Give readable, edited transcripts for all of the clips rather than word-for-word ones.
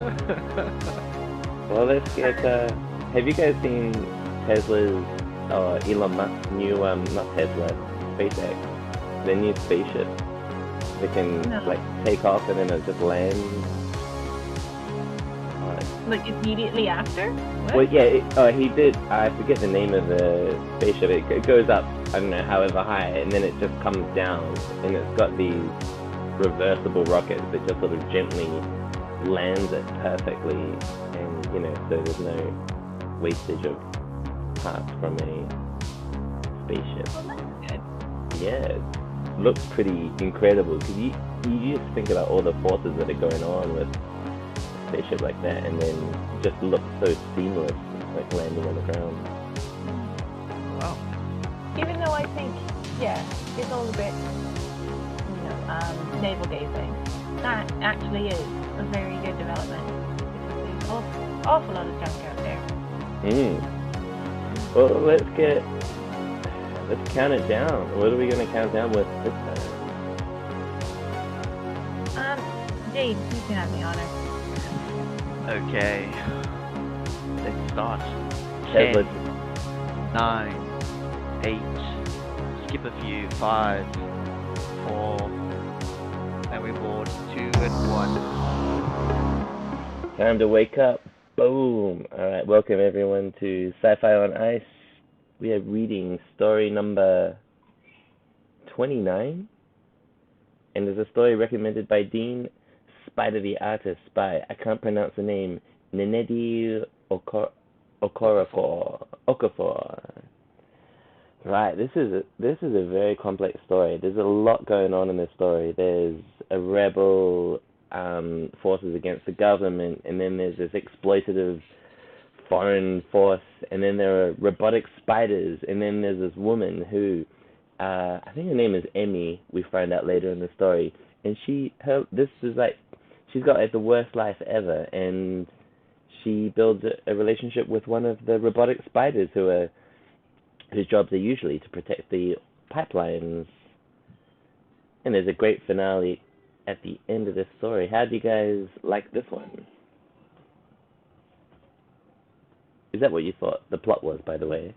Well, let's get. Have you guys seen Tesla's Elon Musk's new not Tesla, SpaceX, their new spaceship? They can No. like take off and then it just lands. Like immediately after? Well, What? yeah, he did. I forget the name of the spaceship. It goes up, I don't know, however high, and then it just comes down, and it's got these reversible rockets that just sort of gently lands it perfectly, and so there's no wastage of parts from a spaceship. Well, that's good. Yeah, it looks pretty incredible because you just think about all the forces that are going on with a spaceship like that, and then it just looks so seamless, like landing on the ground. Wow. Even though I think, yeah, it's all a bit, navel gazing. That actually is a very good development because there's an awful lot of junk out there. Well, let's count it down. What are we gonna count down with this time? Jade, you can have the honor. Okay. Let's start. Tesla. 10, 9, 8. Skip a few. 5, 4. And we board 2 and 1. Time to wake up. Boom. All right. Welcome everyone to Sci-Fi on Ice. We are reading story number 29, and there's a story recommended by Dean, Spider the Artist, by, I can't pronounce the name, Nnedi Okarafor. Right, this is a very complex story. There's a lot going on in this story. There's a rebel forces against the government, and then there's this exploitative foreign force, and then there are robotic spiders, and then there's this woman who, I think her name is Emmy. We find out later in the story, and this is like, she's got like the worst life ever, and she builds a relationship with one of the robotic spiders whose jobs are usually to protect the pipelines. And there's a great finale at the end of this story. How do you guys like this one? Is that what you thought the plot was, by the way?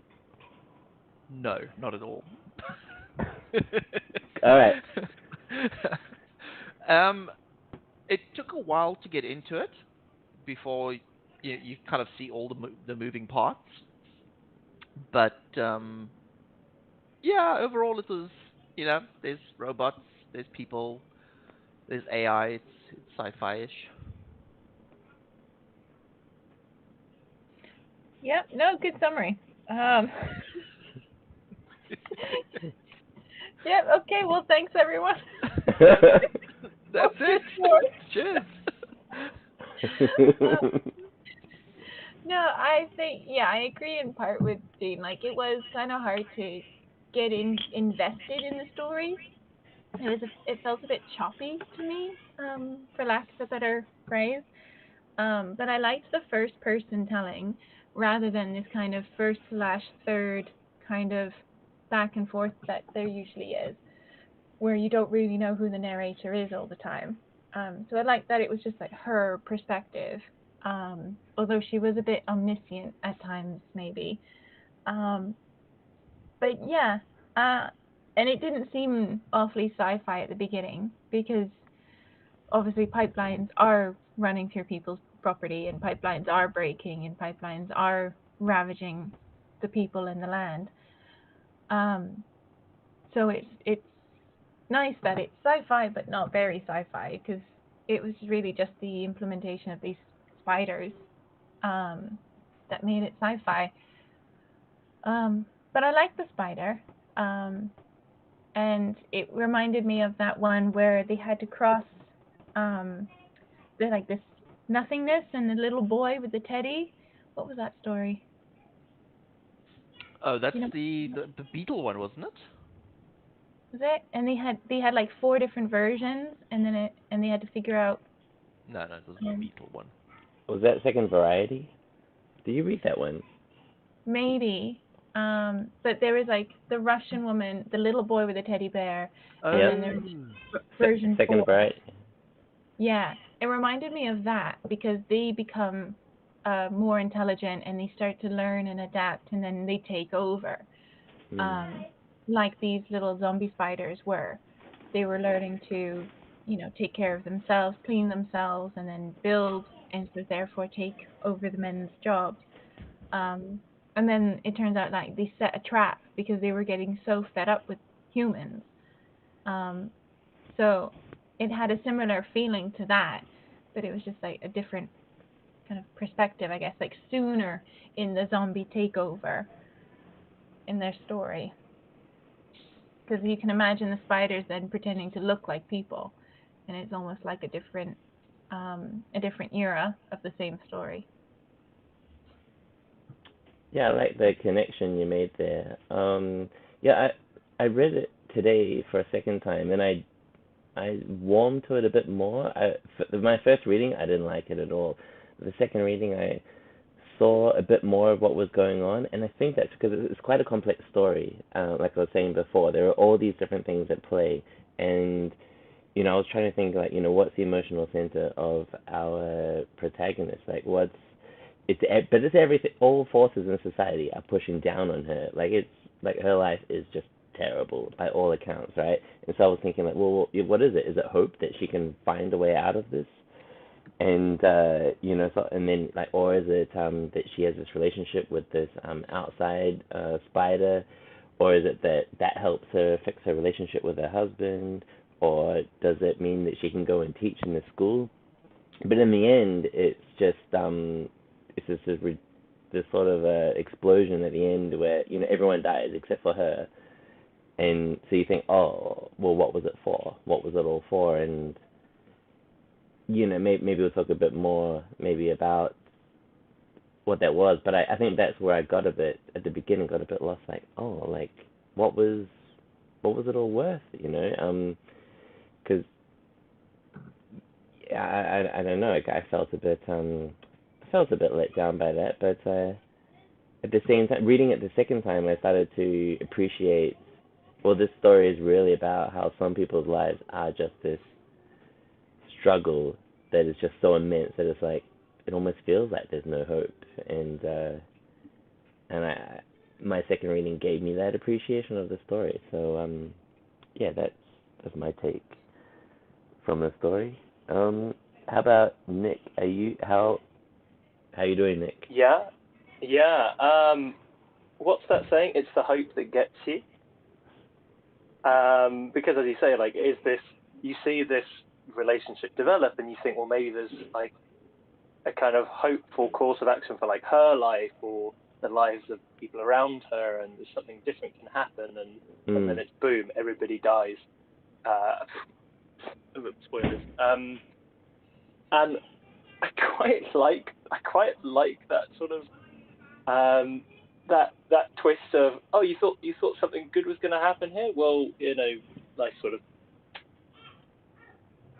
No, not at all. All right. It took a while to get into it before you kind of see all the moving parts. But yeah, overall it was, there's robots, there's people, there's AI. It's sci-fi-ish. Yep, no, good summary. Yep, okay, well, thanks, everyone. That's it. Cheers. No, I think, yeah, I agree in part with Dean. Like, it was kind of hard to get invested in the story. It felt a bit choppy to me, for lack of a better phrase. But I liked the first person telling rather than this kind of first/third kind of back and forth that there usually is, where you don't really know who the narrator is all the time. So I like that it was just like her perspective, although she was a bit omniscient at times, maybe. But yeah, and it didn't seem awfully sci-fi at the beginning because obviously pipelines are running through people's property and pipelines are breaking and pipelines are ravaging the people and the land. So it's nice that it's sci-fi but not very sci-fi because it was really just the implementation of these spiders that made it sci-fi. But I like the spider. And it reminded me of that one where they had to cross like this nothingness and the little boy with the teddy. What was that story? Oh, that's You know, the Beetle one, wasn't it? was it? And they had like 4 different versions, and they had to figure out. No, it was the Beetle one. Was that second variety? Did you read that one? Maybe. But there was like the Russian woman, the little boy with the teddy bear, and Yep. then there was version Second 4. variety. Yeah, it reminded me of that because they become more intelligent and they start to learn and adapt, and then they take over. Mm. Um, like these little zombie spiders were. They were learning to, take care of themselves, clean themselves, and then build, and so therefore take over the men's jobs. Um, and then it turns out like they set a trap because they were getting so fed up with humans. Um, so it had a similar feeling to that, but it was just like a different kind of perspective, I guess, like sooner in the zombie takeover in their story. Because you can imagine the spiders then pretending to look like people, and it's almost like a different era of the same story. Yeah, I like the connection you made there. Yeah, I read it today for a second time, and I warmed to it a bit more. My first reading, I didn't like it at all. The second reading, I saw a bit more of what was going on, and I think that's because it's quite a complex story. Like I was saying before, there are all these different things at play, and I was trying to think like, what's the emotional center of our protagonist? Like, but it's everything. All forces in society are pushing down on her. Like it's like her life is just terrible by all accounts, right? And so I was thinking like, well, what is it? Is it hope that she can find a way out of this? And so and then like, or is it that she has this relationship with this outside spider, or is it that helps her fix her relationship with her husband, or does it mean that she can go and teach in the school? But in the end, it's just this sort of explosion at the end where everyone dies except for her, and so you think, oh, well, what was it for? What was it all for? And maybe we'll talk a bit more maybe about what that was. But I think that's where I got a bit at the beginning, got a bit lost. Like, oh, like what was it all worth? Because I don't know. Like, I felt a bit let down by that. But at the same time, reading it the second time, I started to appreciate. Well, this story is really about how some people's lives are just this struggle that is just so immense that it's like it almost feels like there's no hope. And my second reading gave me that appreciation of the story. So yeah, that's my take from the story. How about Nick? How you doing, Nick? Yeah, yeah. What's that saying? It's the hope that gets you. Because as you say, like, you see this relationship develop, and you think, well, maybe there's like a kind of hopeful course of action for like her life or the lives of people around her, and there's something different can happen, and then it's boom, everybody dies. Spoilers. And I quite like that sort of that twist of, oh, you thought something good was going to happen here. Well, like sort of,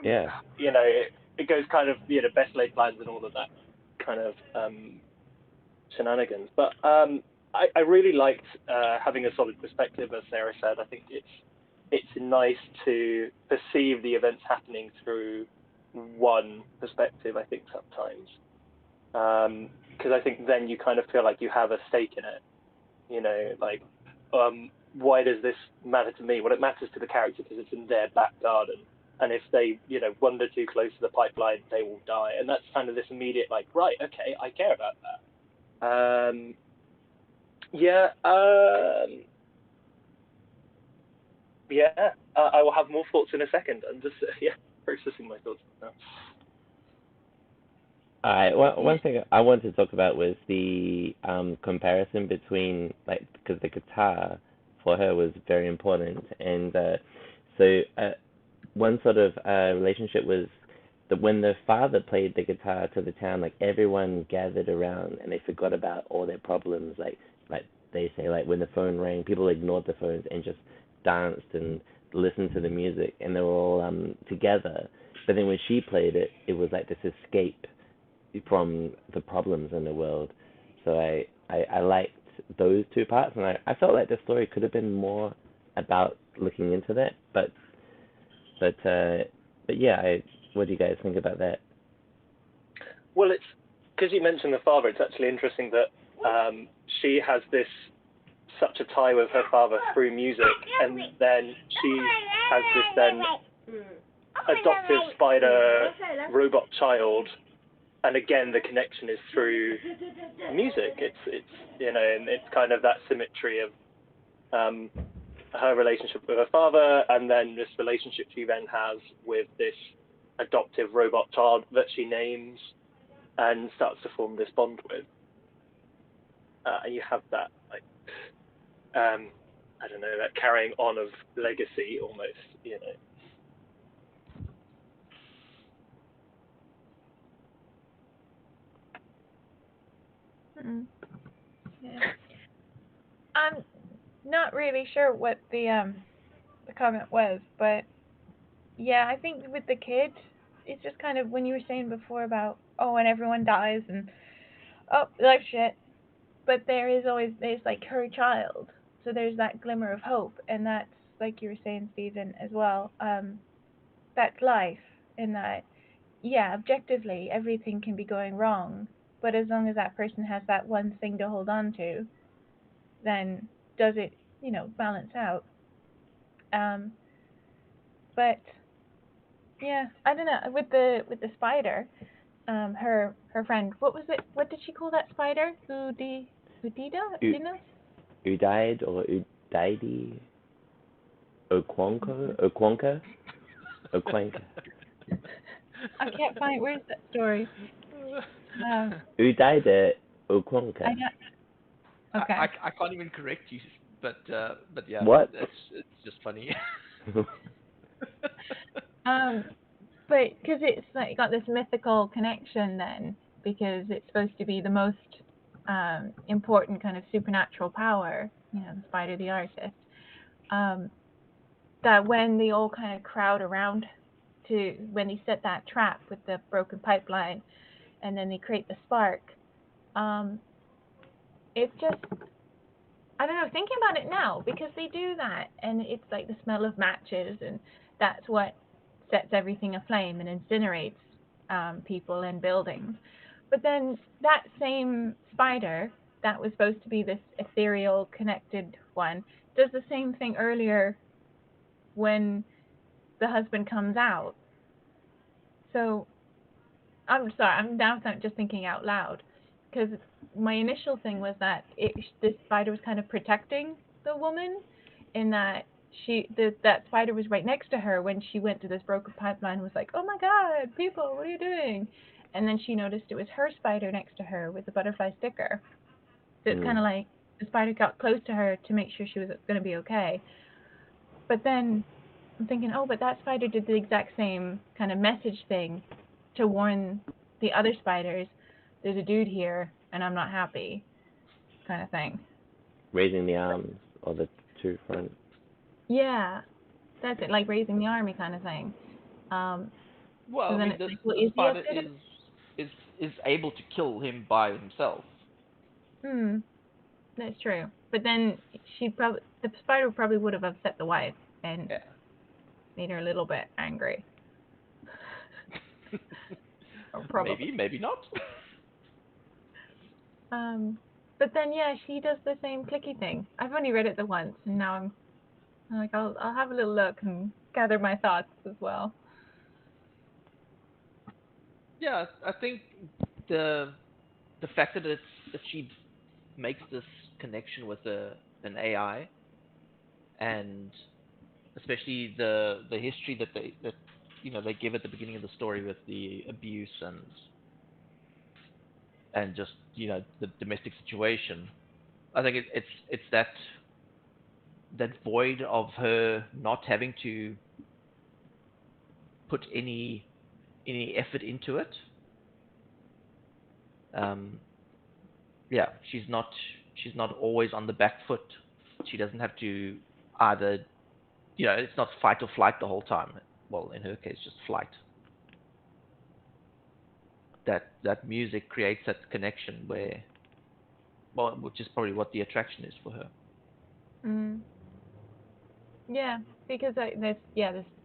Yeah. it goes kind of, best laid plans and all of that kind of shenanigans. But I really liked having a solid perspective, as Sarah said. I think it's nice to perceive the events happening through one perspective, I think, sometimes. Because I think then you kind of feel like you have a stake in it. Like, why does this matter to me? Well, it matters to the character because it's in their back garden. And if they, wander too close to the pipeline, they will die. And that's kind of this immediate, like, right, okay, I care about that. Yeah. Yeah. I will have more thoughts in a second. I'm just, processing my thoughts now. All right. One thing I wanted to talk about was the comparison between, like, because the guitar for her was very important, and one sort of relationship was that when the father played the guitar to the town, like everyone gathered around and they forgot about all their problems. Like they say, like when the phone rang, people ignored the phones and just danced and listened to the music, and they were all together. But then when she played it, it was like this escape from the problems in the world. So I liked those two parts, and I felt like the story could have been more about looking into that. But yeah, what do you guys think about that? Well, it's because you mentioned the father. It's actually interesting that she has such a tie with her father through music, and then she has this then adoptive spider robot child, and again the connection is through music. It's and it's kind of that symmetry of her relationship with her father, and then this relationship she then has with this adoptive robot child that she names and starts to form this bond with. And you have that I don't know, that carrying on of legacy almost, Yeah. I'm not really sure what the comment was, but yeah, I think with the kid, it's just kind of when you were saying before about and everyone dies and life shit, but there's like her child, so there's that glimmer of hope, and that's like you were saying, Stephen, as well. That's life, in that objectively everything can be going wrong, but as long as that person has that one thing to hold on to, then does it balance out. But yeah, I don't know, with the spider, her friend, what did she call that spider? Udida? Udina? Udaid or Udaidi? Oquonka? I can't find, where's that story? Udaida Oquonka. Okay. I can't even correct you, but yeah, What? it's just funny. But because it's like got this mythical connection then, because it's supposed to be the most important kind of supernatural power, the spider, the artist, that when they all kind of crowd around when they set that trap with the broken pipeline, and then they create the spark, it's just, I don't know, thinking about it now, because they do that, and it's like the smell of matches, and that's what sets everything aflame and incinerates people and buildings. But then that same spider that was supposed to be this ethereal, connected one does the same thing earlier when the husband comes out. So I'm sorry, I'm now just thinking out loud, because my initial thing was that this spider was kind of protecting the woman, in that that spider was right next to her when she went to this broken pipeline and was like, oh my god, people, what are you doing? And then she noticed it was her spider next to her with the butterfly sticker. So it's kind of like the spider got close to her to make sure she was going to be okay. But then I'm thinking, but that spider did the exact same kind of message thing to warn the other spiders, there's a dude here and I'm not happy, kind of thing. Raising the arms or the two front. Yeah, that's it, like raising the army kind of thing. Well, so I mean, the spider is able to kill him by himself. That's true. But then the spider probably would have upset the wife and made her a little bit angry. Maybe not. But then she does the same clicky thing. I've only read it the once, and now I'm like, I'll have a little look and gather my thoughts as well. Yeah, I think the fact that she makes this connection with an AI, and especially the history that they give at the beginning of the story with the abuse and just the domestic situation. I think it's that void of her not having to put any effort into it. She's not always on the back foot. She doesn't have to either, it's not fight or flight the whole time. Well, in her case, just flight. That music creates that connection which is probably what the attraction is for her. Yeah, because this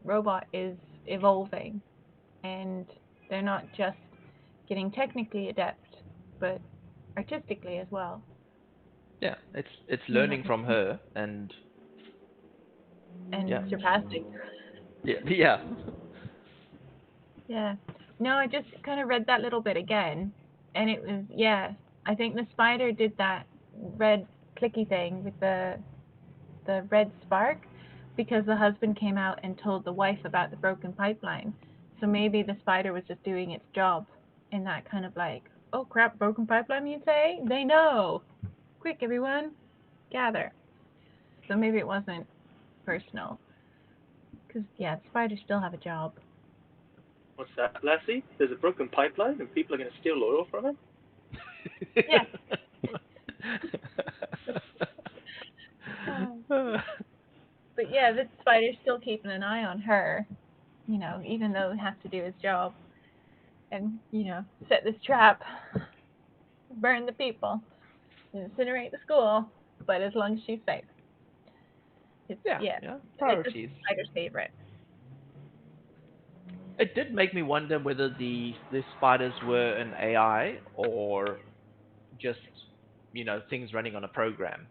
robot is evolving, and they're not just getting technically adept, but artistically as well. Yeah, it's You know, learning from her, and and yeah, surpassing. yeah. Yeah. No, I just kind of read that little bit again, and it was, yeah, I think the spider did that red clicky thing with the red spark because the husband came out and told the wife about the broken pipeline. So maybe the spider was just doing its job in that kind of like, oh crap, broken pipeline, you'd say? They know. Quick, everyone, gather. So maybe it wasn't personal. Because, yeah, the spiders still have a job. What's that, Lassie? There's a broken pipeline and people are going to steal oil from it? Yeah. But yeah, the spider's still keeping an eye on her, you know, even though he has to do his job and, you know, set this trap, burn the people, incinerate the school, but as long as she's safe. It's, Yeah, it's priorities. the spider's favorite. It did make me wonder whether the spiders were an AI or just, things running on a program.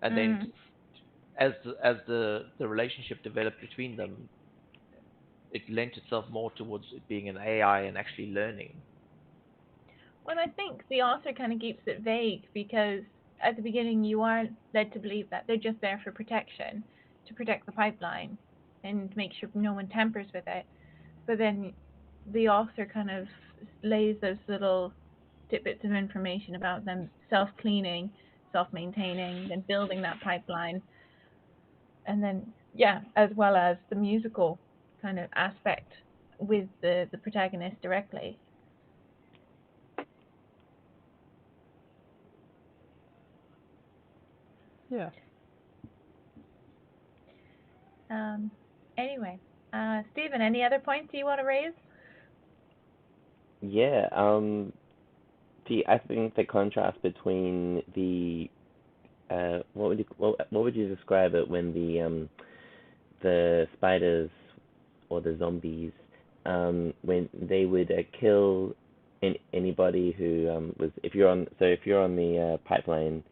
And then as the relationship developed between them, it lent itself more towards it being an AI and actually learning. Well, I think the author kind of keeps it vague because at the beginning you are led to believe that they're just there for protection, to protect the pipeline and make sure no one tampers with it. But then the author kind of lays those little tidbits of information about them self-cleaning, self-maintaining, then building that pipeline, and then yeah, as well as the musical kind of aspect with the protagonist directly. Yeah. Anyway, Stephen, any other points you want to raise? Yeah. I think the contrast between the what would you describe it when the spiders or the zombies when they would kill anybody who was if you're on the pipeline,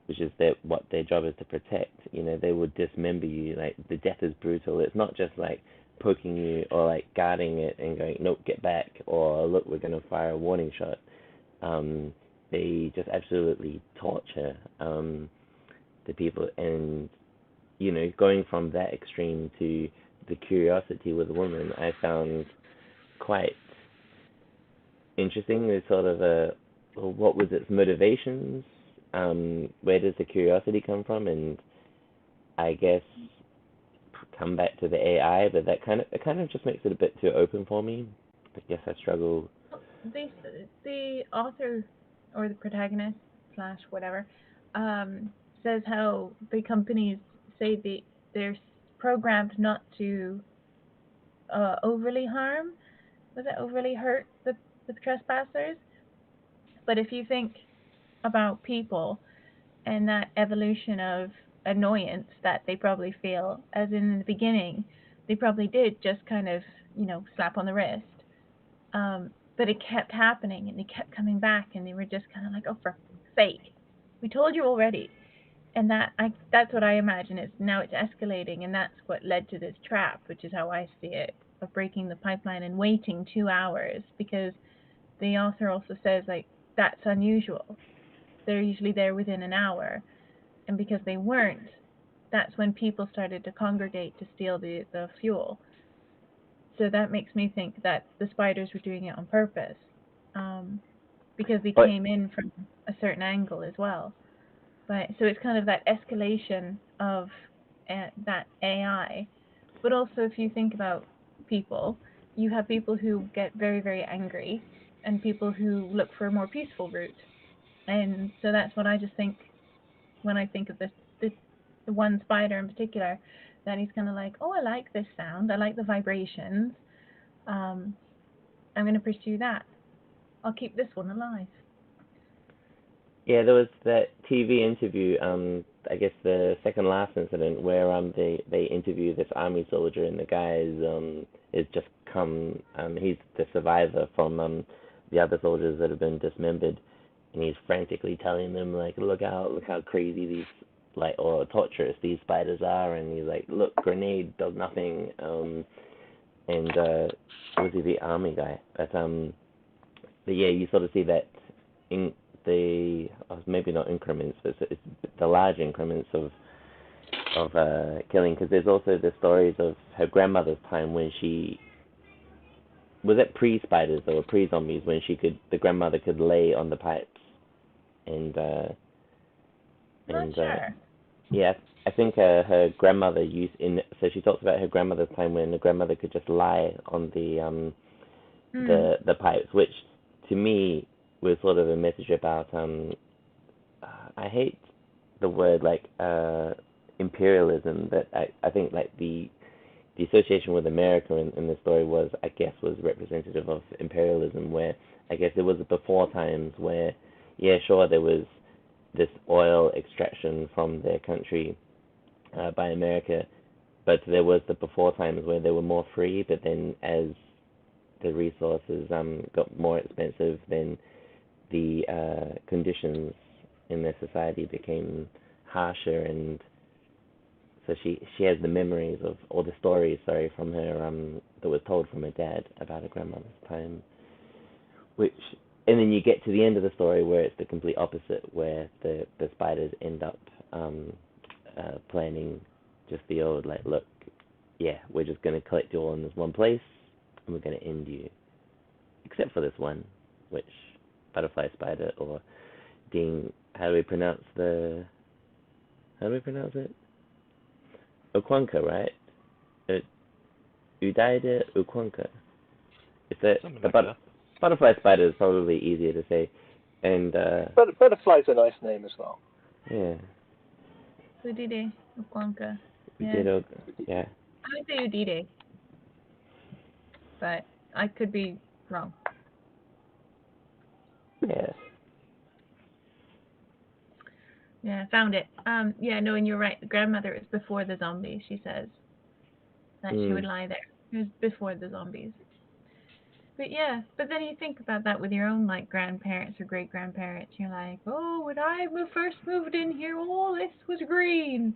which is what their job is to protect. They would dismember you. Like, the death is brutal. It's not just like poking you or like guarding it and going, nope, get back, or look, we're gonna fire a warning shot. They just absolutely torture the people, and going from that extreme to the curiosity with the woman, I found quite interesting. There's sort of what was its motivations? Where does the curiosity come from? And I guess come back to the AI, but it kind of just makes it a bit too open for me. I guess I struggle. The author or the protagonist slash whatever says how the companies say they're programmed not to overly harm, was it overly hurt the trespassers? But if you think about people and that evolution of annoyance that they probably feel, as in the beginning, they probably did just kind of, slap on the wrist. But it kept happening and they kept coming back and they were just kind of like, oh, for sake, we told you already. And that's what I imagine. It's escalating, and that's what led to this trap, which is how I see it, of breaking the pipeline and waiting 2 hours, because the author also says like that's unusual. They're usually there within an hour, and because they weren't, that's when people started to congregate to steal the fuel. So that makes me think that the spiders were doing it on purpose, because they But came in from a certain angle as well. But so it's kind of that escalation of that AI. But also, if you think about people, you have people who get very, very angry, and people who look for a more peaceful route. And so that's what I just think when I think of the one spider in particular, that he's kind of like, oh, I like this sound, I like the vibrations. I'm going to pursue that. I'll keep this one alive. yeah, there was that TV interview I guess the second last incident where they interview this army soldier, and the guy is just come he's the survivor from the other soldiers that have been dismembered, and he's frantically telling them like, look out, look how crazy these like or torturous these spiders are, and he's like, look, grenade does nothing, and obviously the army guy, but yeah, you sort of see that in the maybe not increments, but it's the large increments of killing, because there's also the stories of her grandmother's time when she was it pre-spiders or pre-zombies, when the grandmother could lay on the pipes and Not sure. yeah, I think her grandmother so she talks about her grandmother's time when the grandmother could just lie on the pipes, which to me was sort of a message about I hate the word like imperialism, but I think like the association with America in the story was representative of imperialism, where I guess there was before times where, yeah, sure, there was this oil extraction from their country by America, but there was the before times where they were more free, but then as the resources got more expensive, then the conditions in their society became harsher, and so she has the memories of, or the stories, sorry, from her that was told from her dad about her grandmother's time, which, and then you get to the end of the story where it's the complete opposite, where the spiders end up planning just the old like, look, yeah, we're just going to collect you all in this one place and we're going to end you, except for this one, which butterfly spider, or Ding, how do we pronounce it? Okwanka, right? Udaida Okwanka. It's Something the like that. butterfly spider is probably easier to say, and But butterfly's a nice name as well. yeah, Udide, Ukwanka. yeah. Yeah. I would say Udide, but I could be wrong. Yeah. Yeah, found it. Yeah, no, and you're right. The grandmother is before the zombies, she says. That she would lie there. It was before the zombies. But yeah, but then you think about that with your own like grandparents or great grandparents. You're like, oh, when I first moved in here, all this was green.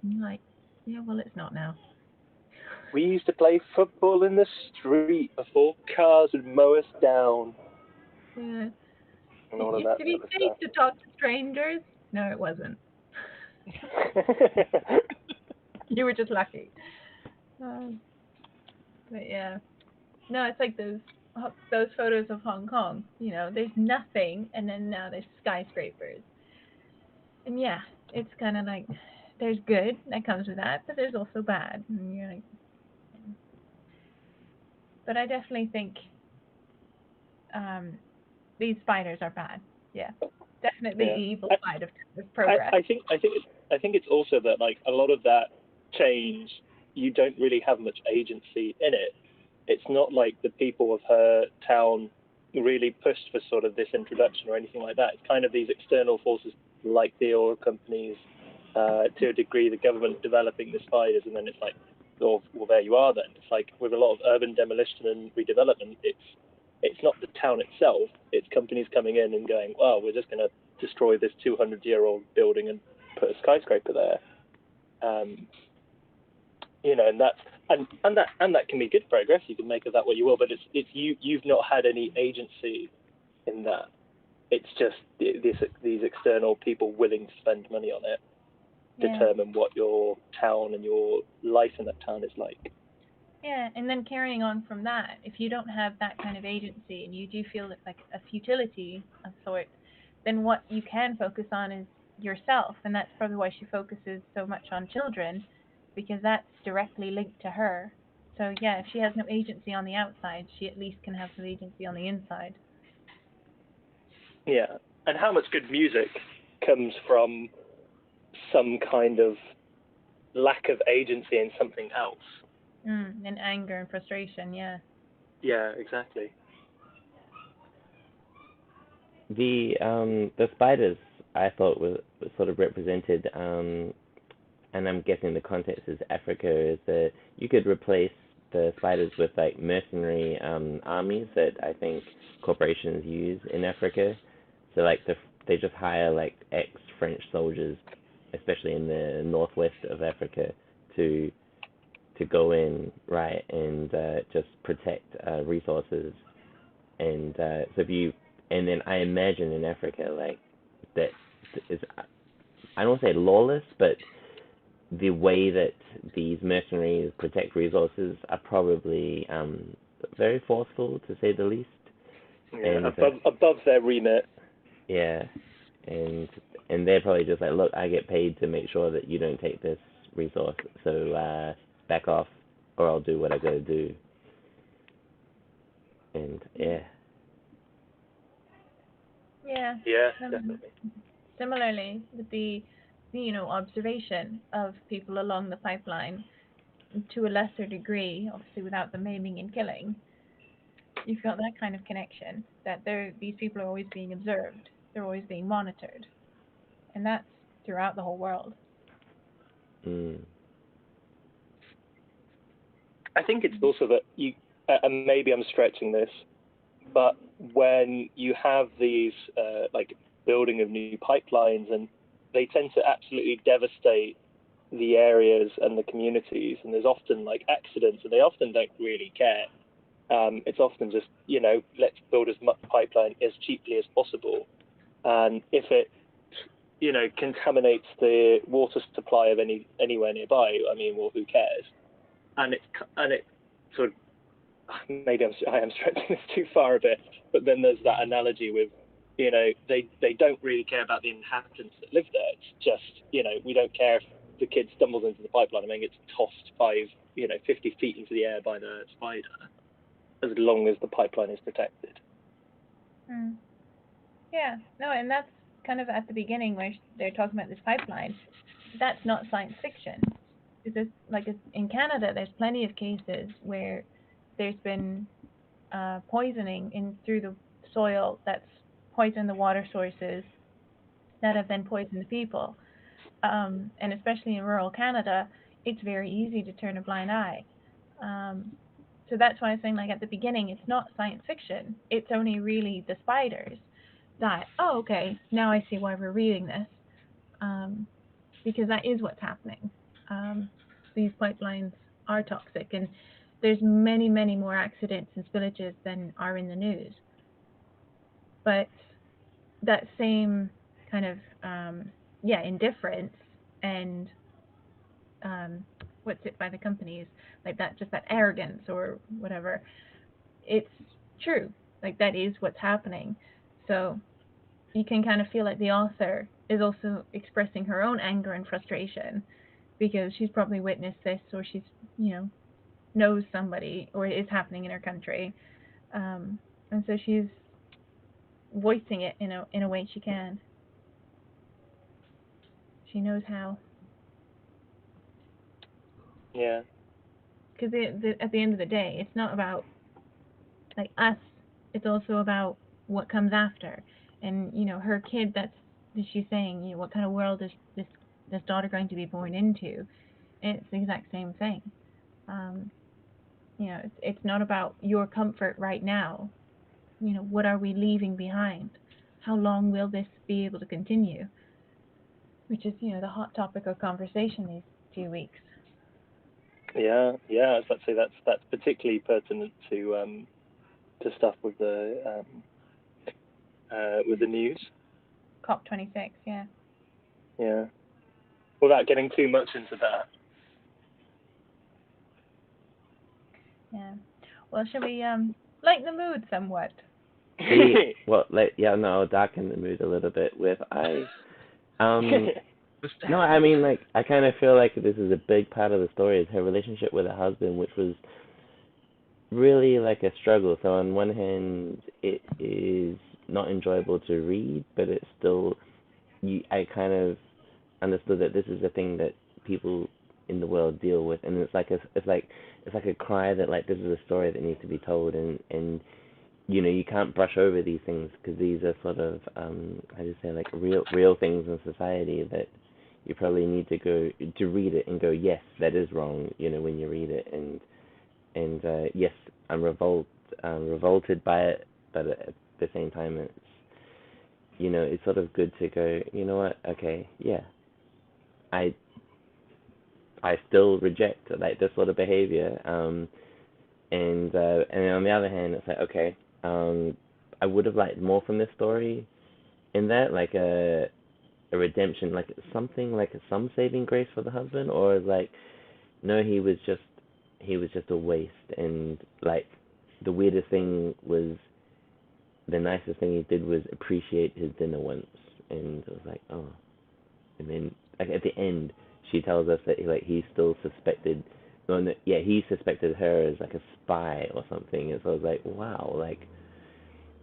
And you're like, yeah, well, it's not now. We used to play football in the street before cars would mow us down. Yeah. And all of It that used to be sort of safe to talk to strangers. No, it wasn't. stuff. You were just lucky. But yeah, no, it's like those photos of Hong Kong. You know, there's nothing, and then now there's skyscrapers. And yeah, it's kind of like there's good that comes with that, but there's also bad. And you're like, but I definitely think these spiders are bad. Yeah, definitely Yeah. the evil side of progress. I think it's also that like a lot of that change, you don't really have much agency in it. It's not like the people of her town really pushed for sort of this introduction or anything like that. It's kind of these external forces like the oil companies, to a degree, the government developing the spiders, and then it's like, well, there you are. Then it's like with a lot of urban demolition and redevelopment, it's not the town itself. It's companies coming in and going, well, we're just going to destroy this 200-year-old building and put a skyscraper there. You know, and that can be good progress. You can make of that what you will, but it's you've not had any agency in that. It's just these external people willing to spend money on it determine what your town and your life in that town is like. Yeah, and then carrying on from that, if you don't have that kind of agency and you do feel it's like a futility of sorts, then what you can focus on is yourself, and that's probably why she focuses so much on children, because that's directly linked to her. So yeah, if she has no agency on the outside, she at least can have some agency on the inside. Yeah, and how much good music comes from some kind of lack of agency in something else. And anger and frustration, yeah. Yeah, exactly. The spiders I thought was sort of represented, and I'm guessing the context is Africa, is that you could replace the spiders with like mercenary armies that I think corporations use in Africa. So like they just hire like ex-French soldiers, especially in the northwest of Africa, to go in, right, and just protect resources. And so if you, and then I imagine in Africa like that is, I don't want to say lawless, but the way that these mercenaries protect resources are probably very forceful, to say the least. Yeah, And above their remit. yeah, and they're probably just like, look, I get paid to make sure that you don't take this resource, so back off, or I'll do what I gotta do. And yeah. Yeah. Yeah, Um, definitely. Similarly, with the observation of people along the pipeline, to a lesser degree, obviously without the maiming and killing, you've got that kind of connection that these people are always being observed, they're always being monitored, and that's throughout the whole world. Mm. I think it's also that you, and maybe I'm stretching this, but when you have these like building of new pipelines, and they tend to absolutely devastate the areas and the communities, and there's often like accidents, and they often don't really care. It's often just, let's build as much pipeline as cheaply as possible, and if it contaminates the water supply of anywhere nearby, I mean, well, who cares? And it sort of, maybe I am stretching this too far a bit, but then there's that analogy with, they don't really care about the inhabitants that live there. It's just, we don't care if the kid stumbles into the pipeline and then gets tossed 50 feet into the air by the spider, as long as the pipeline is protected. Mm. Yeah, no, and that's kind of at the beginning where they're talking about this pipeline. That's not science fiction. Because in Canada, there's plenty of cases where there's been poisoning through the soil that's poisoned the water sources that have then poisoned the people. And especially in rural Canada, it's very easy to turn a blind eye. Um, so that's why I was saying, like at the beginning, it's not science fiction. It's only really the spiders that, oh, okay, now I see why we're reading this, because that is what's happening. These pipelines are toxic, and there's many, many more accidents and spillages than are in the news. But that same kind of indifference and what's it by the companies, like that, just that arrogance or whatever, it's true. Like that is what's happening. So you can kind of feel like the author is also expressing her own anger and frustration because she's probably witnessed this, or she's knows somebody, or it is happening in her country, and so she's voicing it in a way she can. She knows how. Yeah. Because at the end of the day, it's not about like us. It's also about what comes after, and her kid. That's she's saying. What kind of world is this daughter going to be born into? And it's the exact same thing. Um, it's not about your comfort right now. What are we leaving behind? How long will this be able to continue? Which is, the hot topic of conversation these few weeks. Yeah. I was about to say that's particularly pertinent to stuff with the news. COP26, yeah. Yeah. Without getting too much into that. Yeah. Well, shall we lighten the mood somewhat? I'll darken the mood a little bit with no, I mean, like, I kind of feel like this is a big part of the story, is her relationship with her husband, which was really like a struggle. So on one hand, it is not enjoyable to read, but it's still, I kind of understood that this is a thing that people in the world deal with, and it's like a cry that like this is a story that needs to be told, and you can't brush over these things because these are sort of how do you say, like real things in society that you probably need to go to read it and go, yes, that is wrong, when you read it, and yes, revolted by it, but at the same time it's sort of good to go, you know what, okay, yeah, I I still reject like this sort of behavior. And on the other hand, it's like, okay, I would have liked more from this story in that, like a redemption, like something like some saving grace for the husband, or like no, he was just a waste, and like the weirdest thing was the nicest thing he did was appreciate his dinner once, and it was like, oh, and then like at the end she tells us that he still suspected, no, no, yeah, he suspected her as like a spy or something, and so I was like, wow, like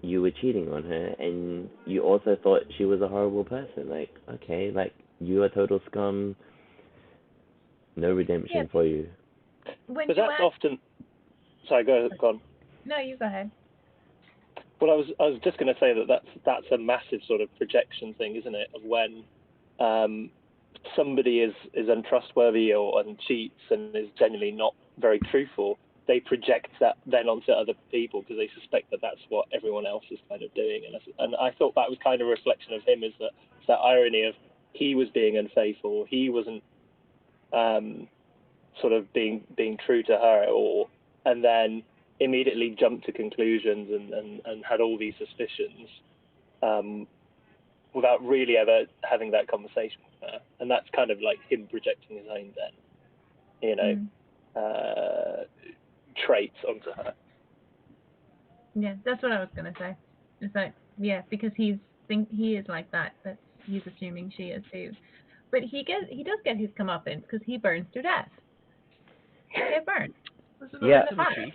you were cheating on her, and you also thought she was a horrible person. Like, okay, like you are total scum. No Yeah, redemption for you. when But you that's ask, often. Sorry, go on. no, you go ahead. Well, I was just going to say that that's a massive sort of projection thing, isn't it? Of when somebody is untrustworthy and cheats and is genuinely not very truthful, they project that then onto other people because they suspect that that's what everyone else is kind of doing. And I thought that was kind of a reflection of him, is that irony of he was being unfaithful, he wasn't sort of being true to her at all, and then immediately jumped to conclusions and had all these suspicions without really ever having that conversation with her. And that's kind of like him projecting his own then, traits onto her. Yeah, that's what I was gonna say. It's like, yeah, because he is like that. That he's assuming she is too. But he does get his comeuppance because he burns to death. He get burned. There's an Yeah. element of truth.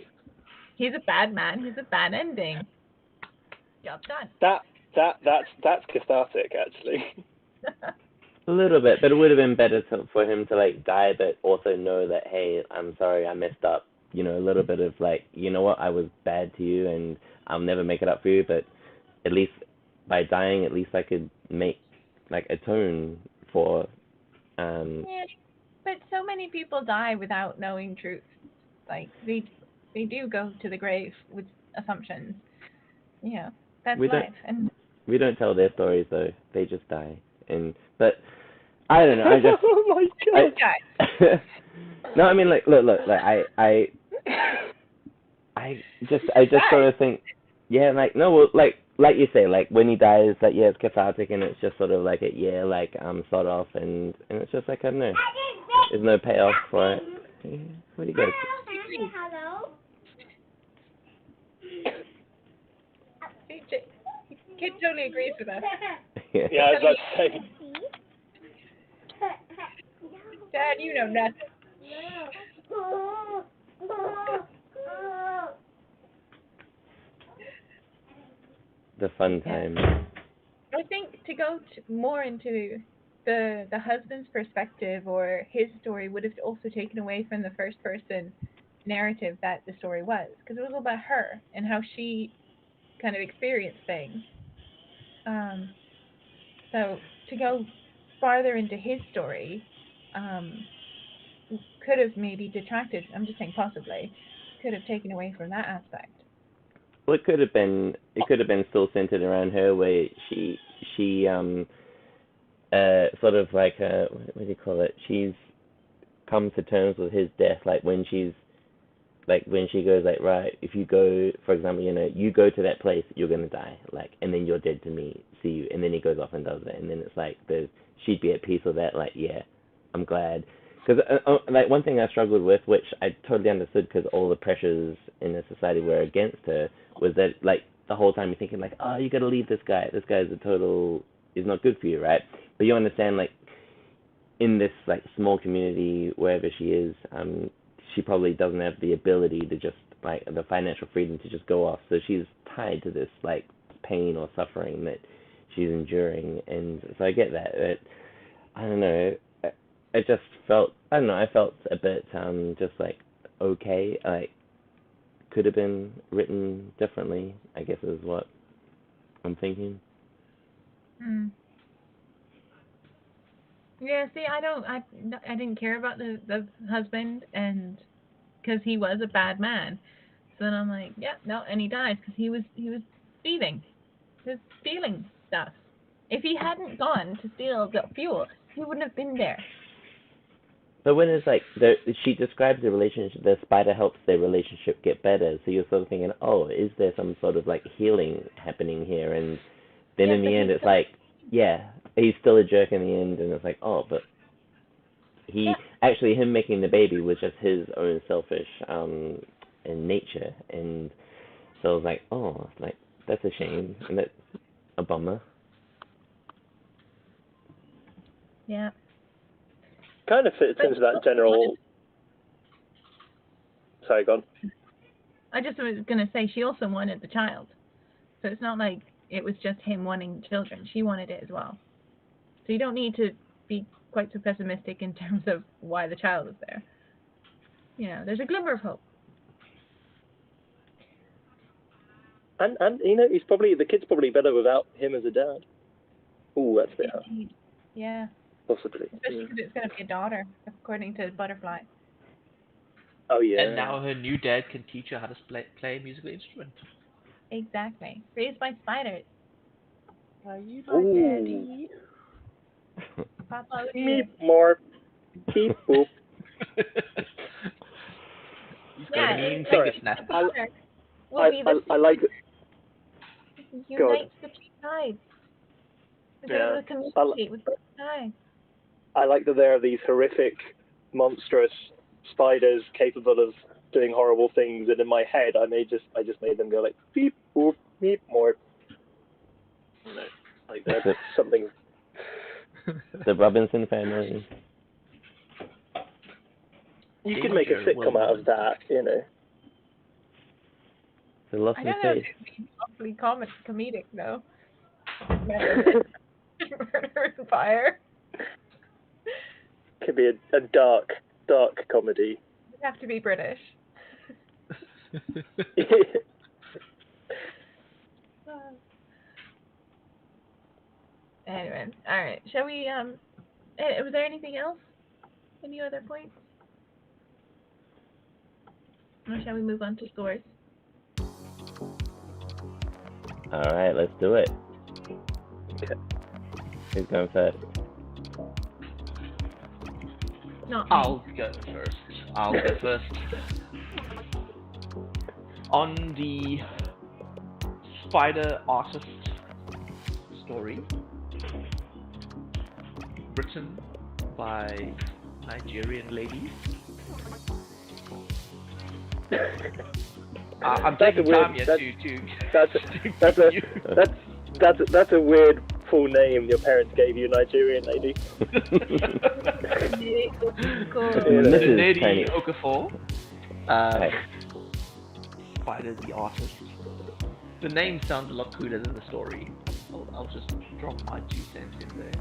He's a bad man. He's a bad ending. Job done. That's cathartic, actually. A little bit, but it would have been better for him to like die, but also know that, hey, I'm sorry, I messed up. A little bit of like, you know what, I was bad to you, and I'll never make it up for you. But at least by dying, at least I could make like atone for. Yeah, but so many people die without knowing truth. Like they do go to the grave with assumptions. Yeah, that's We don't life. And we don't tell their stories though. They just die, but I don't know. I just Oh my god. no, I mean, like, look, like I just sort of think, yeah, like, no, well, like you say, like when he dies, like, yeah, it's cathartic, and it's just sort of like sort off, and it's just like, I don't know, there's no payoff for it. Yeah, what do you guys? Hello. Kid totally agrees with us. Yeah. Yeah, I was about to say. Dad, you know nothing. The fun time. I think to go more into the husband's perspective or his story would have also taken away from the first person narrative that the story was, because it was all about her and how she kind of experienced things. So to go farther into his story could have maybe detracted. I'm just saying possibly could have taken away from that aspect. Well, it could have been still centered around her, where she sort of like what do you call it? She's come to terms with his death, like when she goes like, right, if you go, for example, you go to that place, you're gonna die, like, and then you're dead to me, see you, and then he goes off and does it, and then it's like she'd be at peace with that, like, yeah, I'm glad, because like one thing I struggled with, which I totally understood, because all the pressures in the society were against her, was that like the whole time you're thinking like, oh, you gotta leave this guy is not good for you, right? But you understand, like, in this like small community wherever she is, she probably doesn't have the ability to just like the financial freedom to just go off, so she's tied to this like pain or suffering that she's enduring, and so I get that. But I don't know, I just felt, I don't know, I felt a bit just like, okay, like could have been written differently, I guess is what I'm thinking. Hmm. Yeah, see, I didn't care about the husband, and because he was a bad man. So then I'm like, yeah, no, and he dies because he was thieving, he was stealing stuff. If he hadn't gone to steal the fuel, he wouldn't have been there. But when it's like she describes the relationship, the spider helps their relationship get better. So you're sort of thinking, oh, is there some sort of like healing happening here? And then Yeah, in but the end, it's like, yeah, he's still a jerk in the end, and it's like, oh, but he yeah, actually him making the baby was just his own selfish in nature, and so I was like, oh, like that's a shame, and that's a bummer. yeah. Kind of fits But into that general. Sorry, go on. I just was gonna say she also wanted the child, so it's not like it was just him wanting children. She wanted it as well. So you don't need to be quite so pessimistic in terms of why the child is there. You know, there's a glimmer of hope. And the kid's probably better without him as a dad. Ooh, that's a bit hard. Yeah, Possibly. especially because it's gonna be a daughter, according to Butterfly. Oh yeah. And now her new dad can teach her how to play a musical instrument. Exactly. Raised by spiders. Are you my daddy? Papa Meep more. Beep boop. He's got a mean sorry. finger snap. I like it. Unites the two sides. They're Yeah. able to communicate with both sides. I like that there are these horrific, monstrous spiders capable of doing horrible things, and in my head, I just made them go like beep boop beep more. You know, like that's something. The Robinson family. You could make a sitcom out of that, you know. The Lost I in don't know if Space. it'd be awfully comedic though. Murder and fire. Could be a dark comedy. It'd have to be British. Anyway, all right. Shall we? Was there anything else? Any other points? Or shall we move on to scores? All right, let's do it. Okay. Who's going first? Not me. I'll go first. On the spider artist story, written by Nigerian ladies. I'm taking time here that's a weird full name your parents gave you, Nigerian lady. Nnedi Okarafor. Spider the artist. The name sounds a lot cooler than the story. I'll just drop my 2 cents in there.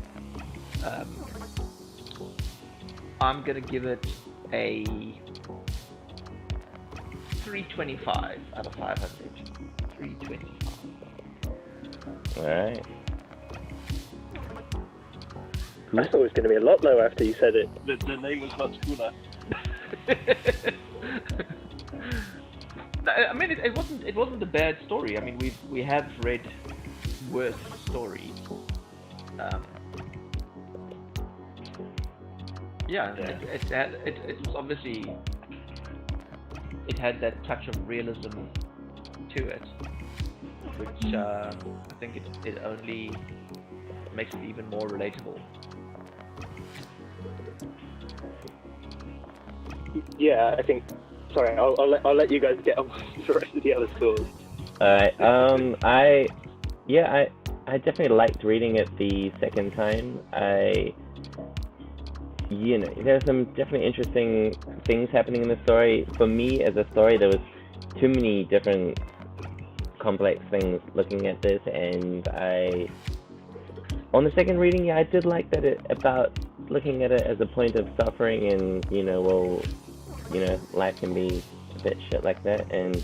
I'm gonna give it a 325 out of 500. 325. Alright. I thought it was going to be a lot lower after you said it. The name was much cooler. I mean, it wasn't a bad story. I mean, we have read worse stories. It was obviously, it had that touch of realism to it, which I think it only makes it even more relatable. Yeah, I think. Sorry, I'll let you guys get on with the rest of the other scores. Alright, I definitely liked reading it the second time. There's some definitely interesting things happening in the story. For me, as a story, there was too many different complex things looking at this, and on the second reading, I did like that about looking at it as a point of suffering, and life can be bit shit like that, and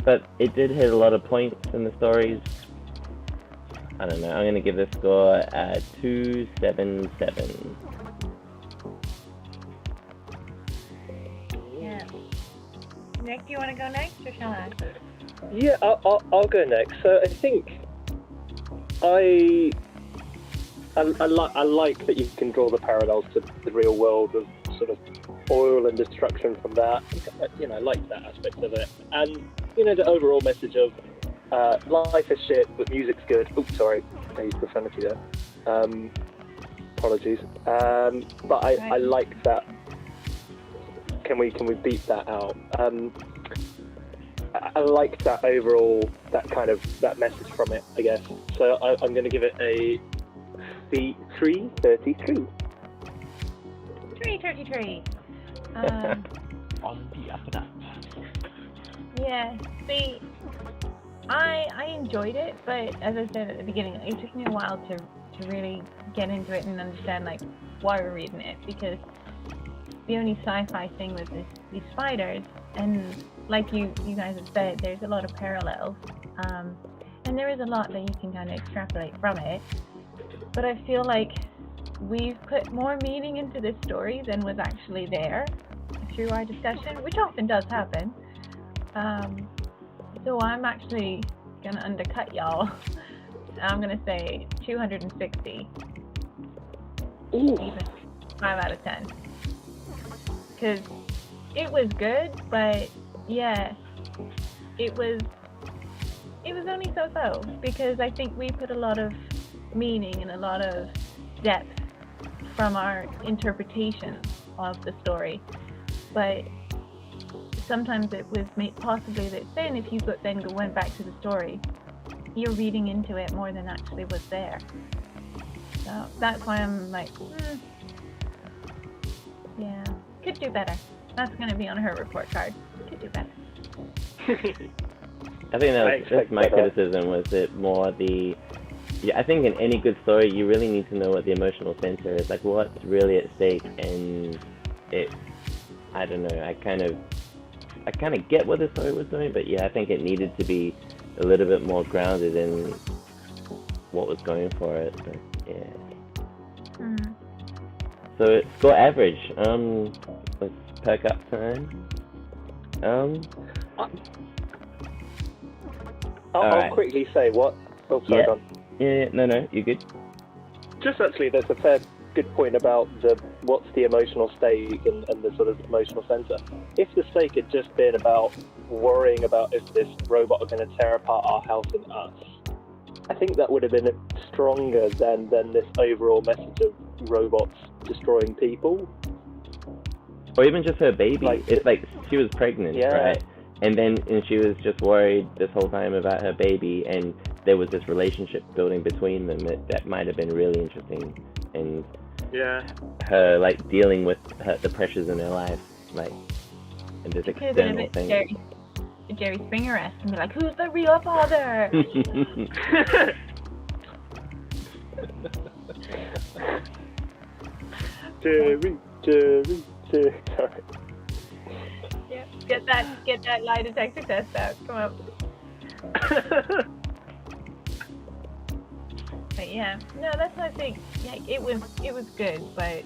but it did hit a lot of points in the stories. I don't know. I'm gonna give this score 277. Yeah. Nick, do you want to go next, or shall I? Yeah, I'll go next. So I think I like that you can draw the parallels to the real world of sort of oil and destruction from that. I like that aspect of it, and the overall message of life is shit, but music's good. Oops, sorry, I used profanity there. Apologies. But I like that. Can we beep that out? I like that overall, that message from it, I guess. So I'm going to give it a 333. 333. On the up and up. Yeah. See, I enjoyed it, but as I said at the beginning, it took me a while to really get into it and understand like why we're reading it, because the only sci-fi thing with these spiders, and like you guys have said, there's a lot of parallels, and there is a lot that you can kind of extrapolate from it, but I feel like we've put more meaning into this story than was actually there through our discussion, which often does happen. So I'm actually gonna undercut y'all. I'm gonna say 260. Ooh. Even 5 out of 10. Because it was good, but yeah, it was only so-so, because I think we put a lot of meaning and a lot of depth from our interpretation of the story, but sometimes it was possibly that then if you went back to the story, you're reading into it more than actually was there. So that's why I'm like, yeah, could do better. That's going to be on her report card. Could do better. I think that's my criticism, was it more the... Yeah, I think in any good story, you really need to know what the emotional center is, like what's really at stake, and I don't know, I kind of get what the story was doing, but yeah, I think it needed to be a little bit more grounded in what was going for it, but yeah. So score average, let's perk up time. I'll quickly say what. Oh, sorry, Don. Yeah, no, you're good. Just actually, there's a fair good point about what's the emotional stake and the sort of emotional center. If the stake had just been about worrying about if this robot are going to tear apart our house and us, I think that would have been stronger than this overall message of robots destroying people. Or even just her baby. It's like she was pregnant, right? And she was just worried this whole time about her baby, and there was this relationship building between them that might have been really interesting. And her like dealing with the pressures in her life, like, and this external thing. Jerry Springer-esque and be like, who's the real father? Jerry. Sorry. Yeah, get that lie detector test out. Come on. But yeah, no, that's what I think. Yeah, it was good, but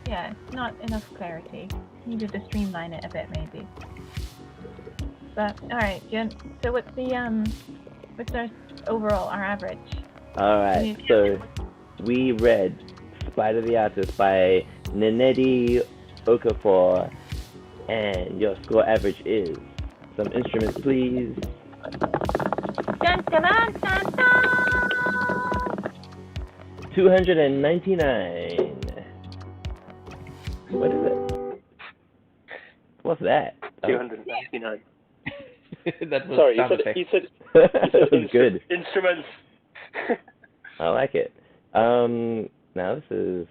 yeah, not enough clarity. Needed to streamline it a bit, maybe. But all right, Jen. So what's our overall, our average? All right, so we read Spider the Artist by Nnedi Okarafor, and your score average is, some instruments please. Dun, dun, dun, dun, dun. 299. What is it? What's that? 299. That was sorry, you said that was good. Instruments. I like it. Now this is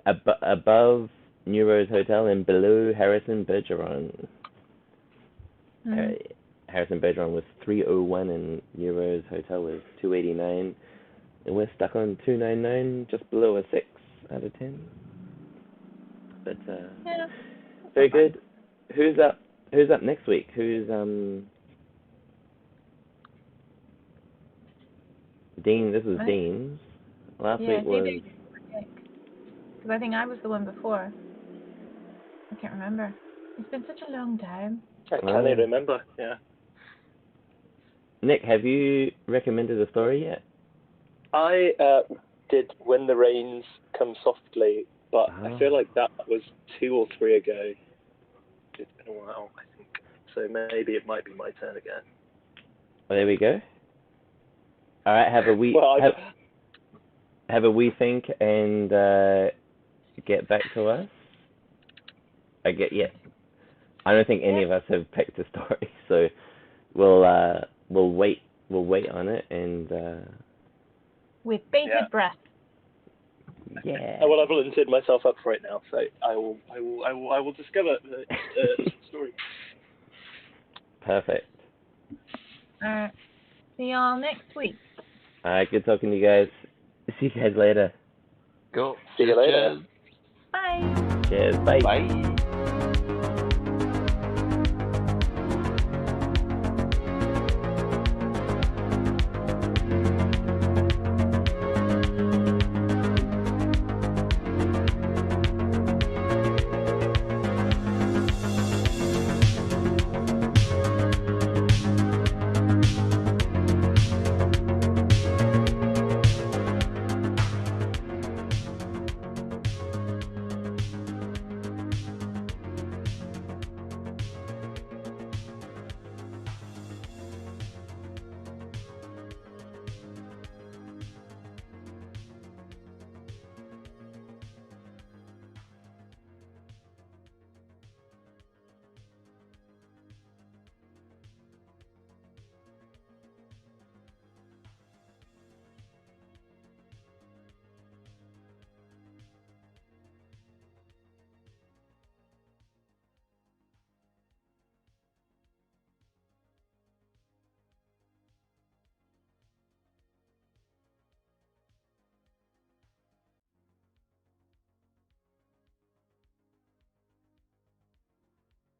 above New Rose Hotel and below Harrison Bergeron. Harrison Bergeron was 301 and New Rose Hotel was 289. And we're stuck on 299, just below a 6 out of 10. But Very good. Who's up? Who's up next week? Who's Dean? This was Dean's. Last week was. Because I think I was the one before. I can't remember. It's been such a long time. I can't even remember. Yeah. Nick, have you recommended a story yet? I did When the Rains Come Softly, but I feel like that was 2 or 3 ago. It's been a while, I think. So maybe it might be my turn again. Well, there we go. All right, have a wee have a wee think and get back to us. I don't think any of us have picked a story, so we'll wait on it and with bated breath. Yeah. Well, I've volunteered myself up for it now, so I will discover the story. Perfect. All right. See y'all next week. All right, good talking to you guys. See you guys later. Cool. See you later. Cheers. Bye. Cheers. Bye. Bye.